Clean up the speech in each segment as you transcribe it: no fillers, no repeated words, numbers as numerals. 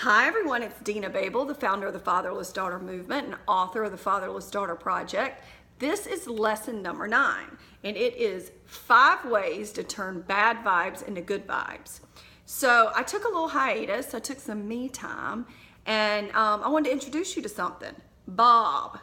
Hi everyone, it's Dina Babel, the founder of the Fatherless Daughter Movement and author of the Fatherless Daughter Project. This is lesson number 9, and it is 5 ways to turn bad vibes into good vibes. So I took a little hiatus, I took some me time, and I wanted to introduce you to something. Bob.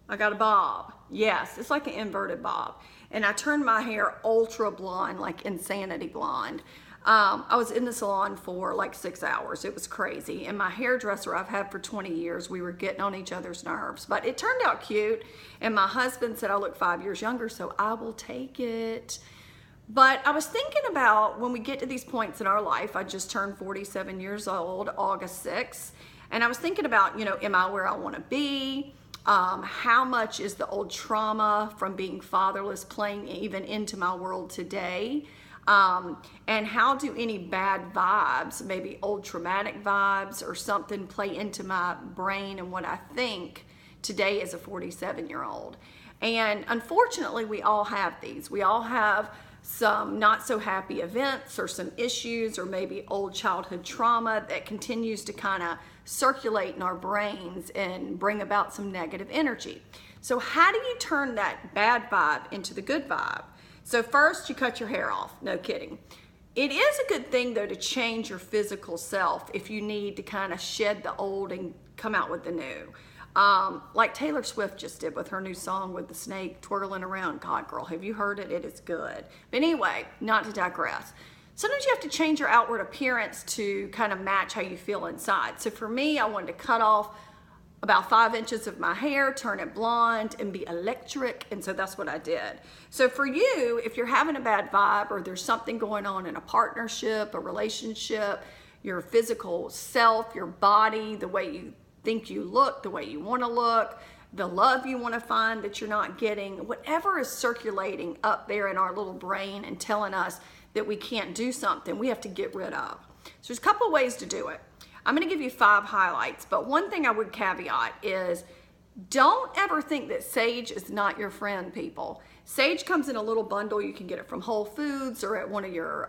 I got a bob. Yes, it's like an inverted bob. And I turned my hair ultra blonde, like insanity blonde. I was in the salon for like 6 hours. It was crazy. And my hairdresser I've had for 20 years, we were getting on each other's nerves. But it turned out cute. And my husband said I look 5 years younger, so I will take it. But I was thinking about when we get to these points in our life, I just turned 47 years old, August 6th. And I was thinking about, am I where I want to be? How much is the old trauma from being fatherless playing even into my world today? And how do any bad vibes, maybe old traumatic vibes or something, play into my brain and what I think today as a 47-year-old? And unfortunately, we all have these. We all have some not so happy events or some issues or maybe old childhood trauma that continues to kind of circulate in our brains and bring about some negative energy. So how do you turn that bad vibe into the good vibe? So first, you cut your hair off. No kidding. It is a good thing, though, to change your physical self if you need to kind of shed the old and come out with the new. Like Taylor Swift just did with her new song with the snake twirling around. God, girl, have you heard it? It is good. But anyway, not to digress. Sometimes you have to change your outward appearance to kind of match how you feel inside. So for me, I wanted to cut off about 5 inches of my hair, turn it blonde, and be electric, and so that's what I did. So for you, if you're having a bad vibe or there's something going on in a partnership, a relationship, your physical self, your body, the way you think you look, the way you want to look, the love you want to find that you're not getting, whatever is circulating up there in our little brain and telling us that we can't do something, we have to get rid of. So there's a couple of ways to do it. I'm going to give you 5 highlights, but one thing I would caveat is don't ever think that sage is not your friend, people. Sage comes in a little bundle. You can get it from Whole Foods or at one of your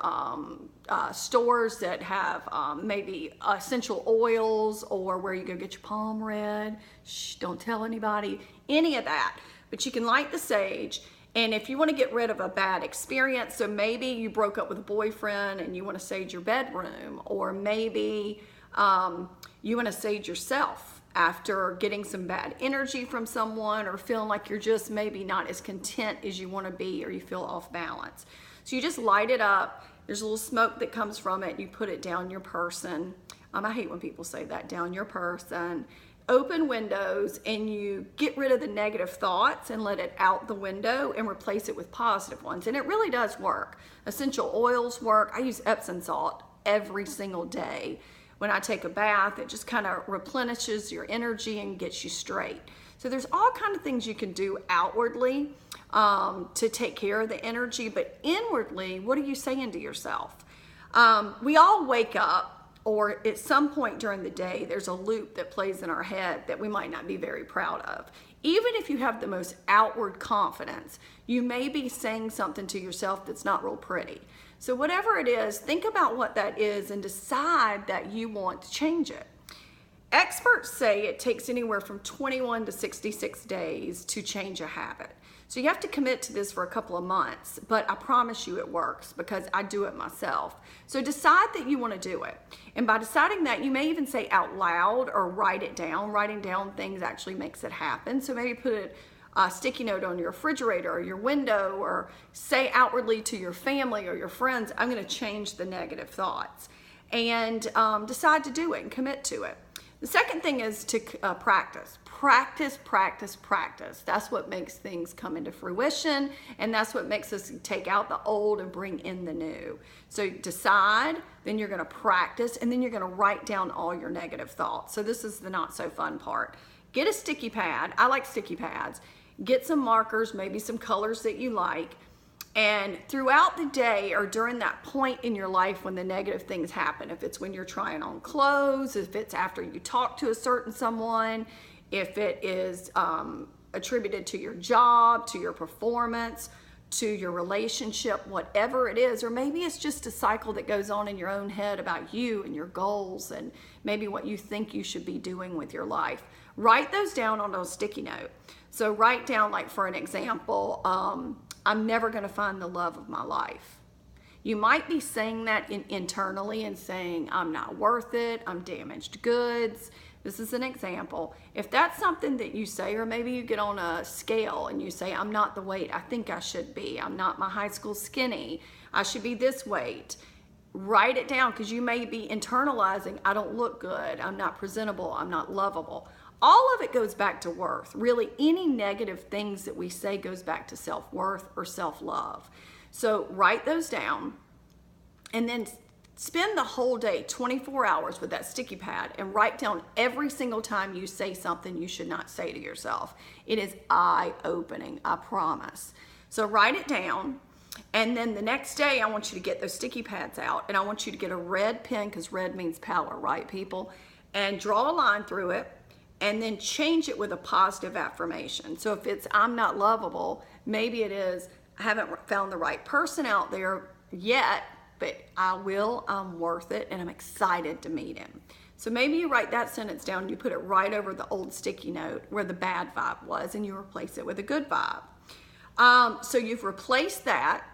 stores that have maybe essential oils, or where you go get your palm read. Shh, don't tell anybody, any of that. But you can light the sage. And if you want to get rid of a bad experience, so maybe you broke up with a boyfriend and you want to sage your bedroom, or maybe you want to sage yourself after getting some bad energy from someone, or feeling like you're just maybe not as content as you want to be, or you feel off balance. So you just light it up. There's a little smoke that comes from it. You put it down your person. I hate when people say that, down your person. Open windows, and you get rid of the negative thoughts and let it out the window and replace it with positive ones. And it really does work. Essential oils work. I use Epsom salt every single day. When I take a bath, it just kind of replenishes your energy and gets you straight. So there's all kinds of things you can do outwardly to take care of the energy, but inwardly, what are you saying to yourself? We all wake up, or at some point during the day, there's a loop that plays in our head that we might not be very proud of. Even if you have the most outward confidence, you may be saying something to yourself that's not real pretty. So whatever it is, think about what that is and decide that you want to change it. Experts say it takes anywhere from 21 to 66 days to change a habit. So you have to commit to this for a couple of months, but I promise you it works because I do it myself. So decide that you want to do it. And by deciding that, you may even say out loud or write it down. Writing down things actually makes it happen. So maybe put a sticky note on your refrigerator or your window, or say outwardly to your family or your friends, I'm going to change the negative thoughts, and decide to do it and commit to it. The second thing is to practice. Practice, practice, practice. That's what makes things come into fruition, and that's what makes us take out the old and bring in the new. So decide, then you're going to practice, and then you're going to write down all your negative thoughts. So this is the not so fun part. Get a sticky pad. I like sticky pads. Get some markers, maybe some colors that you like, and throughout the day or during that point in your life when the negative things happen, if it's when you're trying on clothes, if it's after you talk to a certain someone, if it is attributed to your job, to your performance, to your relationship, whatever it is, or maybe it's just a cycle that goes on in your own head about you and your goals and maybe what you think you should be doing with your life. Write those down on a sticky note. So write down, like for an example, I'm never going to find the love of my life. You might be saying that internally and saying, I'm not worth it, I'm damaged goods. This is an example. If that's something that you say, or maybe you get on a scale and you say, I'm not the weight I think I should be, I'm not my high school skinny, I should be this weight. Write it down, because you may be internalizing, I don't look good, I'm not presentable, I'm not lovable. All of it goes back to worth. Really, any negative things that we say goes back to self-worth or self-love. So write those down, and then spend the whole day, 24 hours, with that sticky pad and write down every single time you say something you should not say to yourself. It is eye-opening, I promise. So write it down, and then the next day I want you to get those sticky pads out, and I want you to get a red pen, because red means power, right, people? And draw a line through it, and then change it with a positive affirmation. So if it's I'm not lovable, maybe it is I haven't found the right person out there yet, but I will, I'm worth it, and I'm excited to meet him. So maybe you write that sentence down and you put it right over the old sticky note where the bad vibe was, and you replace it with a good vibe. So you've replaced that.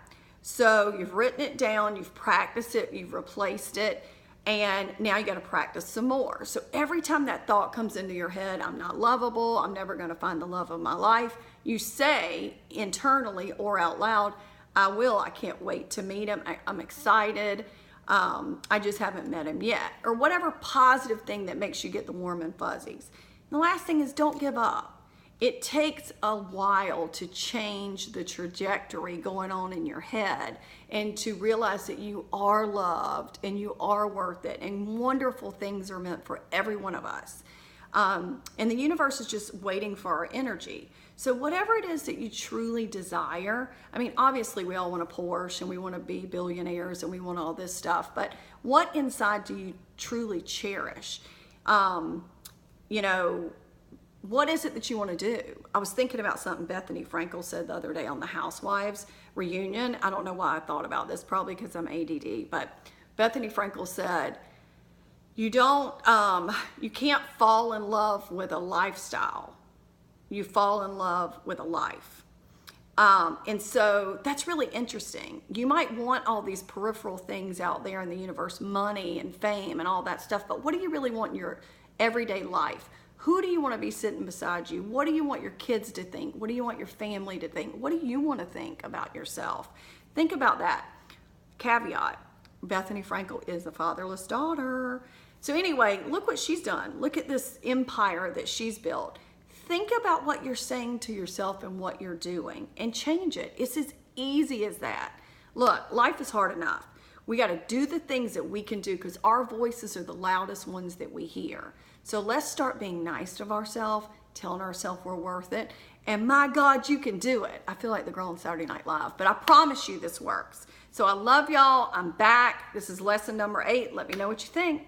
So you've written it down, you've practiced it, you've replaced it, and now you got to practice some more. So every time that thought comes into your head, I'm not lovable, I'm never going to find the love of my life, you say internally or out loud, I will, I can't wait to meet him, I'm excited, I just haven't met him yet. Or whatever positive thing that makes you get the warm and fuzzies. And the last thing is, don't give up. It takes a while to change the trajectory going on in your head and to realize that you are loved and you are worth it, and wonderful things are meant for every one of us. And the universe is just waiting for our energy. So whatever it is that you truly desire, I mean, obviously we all want a Porsche and we want to be billionaires and we want all this stuff, but what inside do you truly cherish? You know, what is it that you want to do? I was thinking about something Bethany Frankel said the other day on the Housewives reunion. I don't know why I thought about this, probably because I'm ADD, but Bethany Frankel said, you can't fall in love with a lifestyle. You fall in love with a life. And so that's really interesting. You might want all these peripheral things out there in the universe, money and fame and all that stuff, but what do you really want in your everyday life? Who do you want to be sitting beside you? What do you want your kids to think? What do you want your family to think? What do you want to think about yourself? Think about that. Caveat, Bethany Frankel is a fatherless daughter. So anyway, look what she's done. Look at this empire that she's built. Think about what you're saying to yourself and what you're doing and change it. It's as easy as that. Look, life is hard enough. We got to do the things that we can do, because our voices are the loudest ones that we hear. So let's start being nice to ourselves, telling ourselves we're worth it. And my God, you can do it. I feel like the girl on Saturday Night Live, but I promise you this works. So I love y'all. I'm back. This is lesson number 8. Let me know what you think.